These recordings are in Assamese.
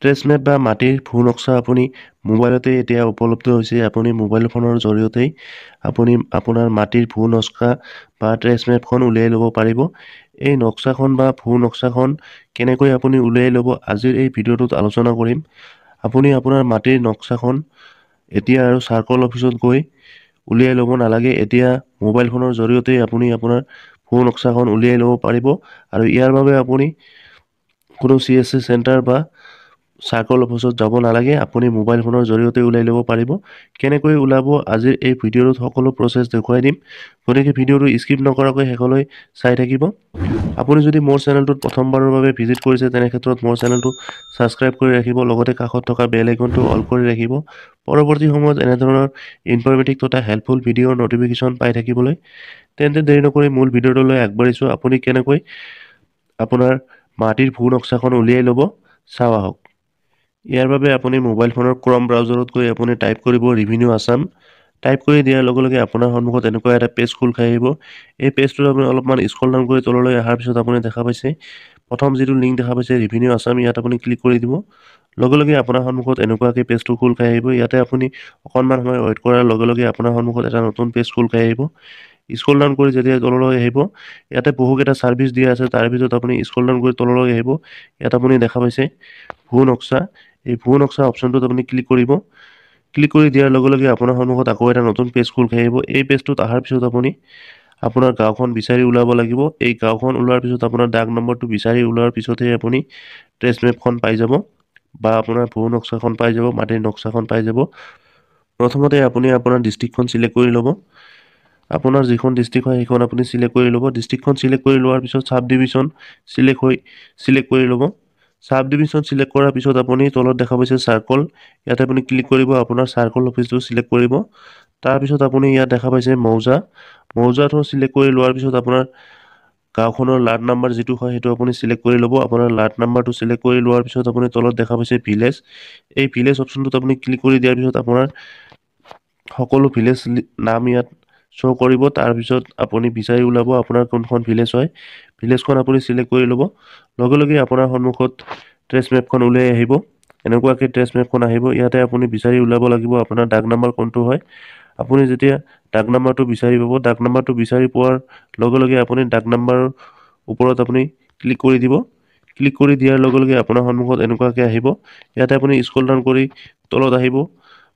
ট্ৰেছ মেপ বা মাটিৰ ভূ নক্সা আপুনি মোবাইলতে এতিয়া উপলব্ধ হৈছে। আপুনি মোবাইল ফোনৰ জৰিয়তেই আপুনি আপোনাৰ মাটিৰ ভূ নক্সা বা ট্ৰেছ মেপখন উলিয়াই ল'ব পাৰিব। এই নক্সাখন বা ভূ নক্সাখন কেনেকৈ আপুনি উলিয়াই ল'ব আজিৰ এই ভিডিঅ'টোত আলোচনা কৰিম। আপুনি আপোনাৰ মাটিৰ নক্সাখন এতিয়া আৰু চাৰ্কল অফিচত গৈ উলিয়াই ল'ব নালাগে। এতিয়া মোবাইল ফোনৰ জৰিয়তেই আপুনি আপোনাৰ ভূ নক্সাখন উলিয়াই ল'ব পাৰিব আৰু ইয়াৰ বাবে আপুনি কোনো CSC চেণ্টাৰ বা চাৰ্কল অফিচত যাব নালাগে। আপুনি মোবাইল ফোনৰ জৰিয়তে উলিয়াই ল'ব পাৰিব। কেনেকৈ ওলাব আজিৰ এই ভিডিঅ'টোত সকলো প্ৰচেছ দেখুৱাই দিম, গতিকে ভিডিঅ'টো স্কিপ নকৰাকৈ শেষলৈ চাই থাকিব। আপুনি যদি মোৰ চেনেলটোত প্ৰথমবাৰৰ বাবে ভিজিট কৰিছে তেনে ক্ষেত্ৰত মোৰ চেনেলটো ছাবস্ক্ৰাইব কৰি ৰাখিব, লগতে কাষত থকা বেল আইকনটো অল কৰি ৰাখিব পৰৱৰ্তী সময়ত এনেধৰণৰ ইনফৰ্মেটিভ তথা হেল্পফুল ভিডিঅ'ৰ নটিফিকেশ্যন পাই থাকিবলৈ। তেন্তে দেৰি নকৰি মূল ভিডিঅ'টোলৈ আগবাঢ়িছোঁ। আপুনি কেনেকৈ আপোনাৰ মাটিৰ ভূ নক্সাখন উলিয়াই ল'ব চাওঁ আহক। ইয়াৰ বাবে আপুনি মোবাইল ফোনৰ ক্ৰম ব্ৰাউজাৰত গৈ আপুনি টাইপ কৰিব ৰেভিনিউ আছাম। টাইপ কৰি দিয়াৰ লগে লগে আপোনাৰ সন্মুখত এনেকুৱা এটা পেজ খোল খাই আহিব। এই পেজটোত আপুনি অলপমান স্ক্ৰল ডাউন কৰি তললৈ অহাৰ পিছত আপুনি দেখা পাইছে প্ৰথম যিটো লিংক দেখা পাইছে ৰেভিনিউ আছাম, ইয়াত আপুনি ক্লিক কৰি দিব। লগে লগে আপোনাৰ সন্মুখত এনেকুৱাকৈ পেজটো খোল খাই আহিব। ইয়াতে আপুনি অকণমান সময় ৱেইট কৰাৰ লগে লগে আপোনাৰ সন্মুখত এটা নতুন পেজ খোল খাই আহিব। স্ক্ৰল ডাউন কৰি যেতিয়া তললৈ আহিব, ইয়াতে বহুকেইটা ছাৰ্ভিচ দিয়া আছে। তাৰ ভিতৰত আপুনি স্ক্ৰল ডাউন কৰি তললৈ আহিব। ইয়াত আপুনি দেখা পাইছে ভূ নক্সা। এই ভূ নক্সা অপশ্যনটোত আপুনি ক্লিক কৰিব। ক্লিক কৰি দিয়াৰ লগে লগে আপোনাৰ সন্মুখত আকৌ এটা নতুন পেজ খোল খাই আহিব। এই পেজটোত অহাৰ পিছত আপুনি আপোনাৰ গাঁওখন বিচাৰি ওলাব লাগিব। এই গাঁওখন ওলোৱাৰ পিছত আপোনাৰ ডাক নম্বৰটো বিচাৰি ওলোৱাৰ পিছতহে আপুনি ট্ৰেছ মেপখন পাই যাব বা আপোনাৰ ভূ নক্সাখন পাই যাব, মাটিৰ নক্সাখন পাই যাব। প্ৰথমতে আপুনি আপোনাৰ ডিষ্ট্ৰিক্টখন চিলেক্ট কৰি ল'ব। আপোনাৰ যিখন ডিষ্ট্ৰিক্ট হয় সেইখন আপুনি চিলেক্ট কৰি ল'ব। ডিষ্ট্ৰিক্টখন চিলেক্ট কৰি লোৱাৰ পিছত চাব ডিভিজন চিলেক্ট কৰি ল'ব। চাব ডিভিজন চিলেক্ট কৰাৰ পিছত আপুনি তলত দেখা পাইছে চাৰ্কল, ইয়াতে আপুনি ক্লিক কৰিব। আপোনাৰ চাৰ্কল অফিচটো চিলেক্ট কৰিব। তাৰপিছত আপুনি ইয়াত দেখা পাইছে মৌজাটো চিলেক্ট কৰি লোৱাৰ পিছত আপোনাৰ গাঁওখনৰ লাট নাম্বাৰ যিটো হয় সেইটো আপুনি চিলেক্ট কৰি ল'ব। আপোনাৰ লাট নাম্বাৰটো চিলেক্ট কৰি লোৱাৰ পিছত আপুনি তলত দেখা পাইছে ভিলেজ। এই ভিলেজ অপশ্যনটোত আপুনি ক্লিক কৰি দিয়াৰ পিছত আপোনাৰ সকলো ভিলেজ নাম ইয়াত শ্ব' কৰিব। তাৰপিছত আপুনি বিচাৰি ওলাব আপোনাৰ কোনখন ভিলেজ হয়। ভিলেজখন আপুনি চিলেক্ট কৰি ল'ব। লগে লগে আপোনাৰ সন্মুখত ট্ৰেছ মেপখন উলিয়াই আহিব। এনেকুৱাকৈ ট্ৰেছ মেপখন আহিব। ইয়াতে আপুনি বিচাৰি ওলাব লাগিব আপোনাৰ ডাক নাম্বাৰ কোনটো হয়। আপুনি যেতিয়া ডাক নাম্বাৰটো বিচাৰি পাব, ডাক নাম্বাৰটো বিচাৰি পোৱাৰ লগে লগে আপুনি ডাক নাম্বাৰৰ ওপৰত আপুনি ক্লিক কৰি দিব। ক্লিক কৰি দিয়াৰ লগে লগে আপোনাৰ সন্মুখত এনেকুৱাকৈ আহিব। ইয়াতে আপুনি স্ক্ৰল ডাউন কৰি তলত আহিব।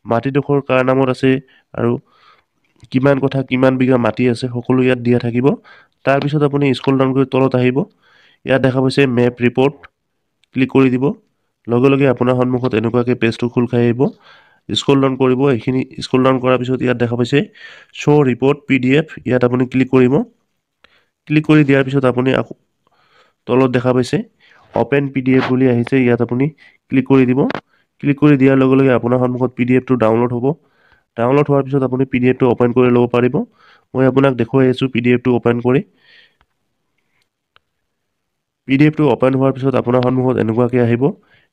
মাটিডোখৰ কাৰ নামত আছে আৰু কিমান বিঘা মাটি আছে সকলো ইয়াত দিয়া থাকিব। তাৰপিছত আপুনি স্ক্ৰল ডাউন কৰি তলত আহিব। ইয়াত দেখা পাইছে মেপ ৰিপৰ্ট, ক্লিক কৰি দিব। লগে লগে আপোনাৰ সন্মুখত এনেকুৱাকৈ পেজটো খোল খাই আহিব। স্ক্ৰল ডাউন কৰিব। এইখিনি স্ক্ৰল ডাউন কৰাৰ পিছত ইয়াত দেখা পাইছে শ্ব' ৰিপৰ্ট PDF, ইয়াত আপুনি ক্লিক কৰিব। ক্লিক কৰি দিয়াৰ পিছত আপুনি আকৌ তলত দেখা পাইছে অপেন PDF বুলি আহিছে, ইয়াত আপুনি ক্লিক কৰি দিব। ক্লিক কৰি দিয়াৰ লগে লগে আপোনাৰ সন্মুখত PDFটো ডাউনলোড হ'ব। ডাউনলোড হোৱাৰ পিছত আপুনি PDFটো অপেন কৰি ল'ব পাৰিব। মই আপোনাক দেখুৱাই আছোঁ PDFটো অপেন কৰি। PDFটো অপেন হোৱাৰ পিছত আপোনাৰ সন্মুখত এনেকুৱাকৈ আহিব।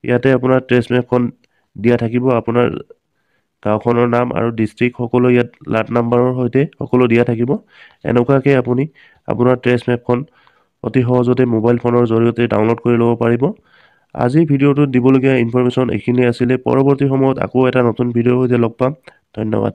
ইয়াতে আপোনাৰ ট্ৰেছ মেপখন দিয়া থাকিব। আপোনাৰ গাঁওখনৰ নাম আৰু ডিষ্ট্ৰিক্ট সকলো ইয়াত লাট নাম্বাৰৰ সৈতে সকলো দিয়া থাকিব। এনেকুৱাকৈ আপুনি আপোনাৰ ট্ৰেছ মেপখন অতি সহজতে মোবাইল ফোনৰ জৰিয়তে ডাউনলোড কৰি ল'ব পাৰিব। আজিৰ ভিডিঅ'টোত দিবলগীয়া ইনফৰমেশ্যন এইখিনি আছিলে। পৰৱৰ্তী সময়ত আকৌ এটা নতুন ভিডিঅ'ৰ সৈতে লগ পাম। ধন্যবাদ।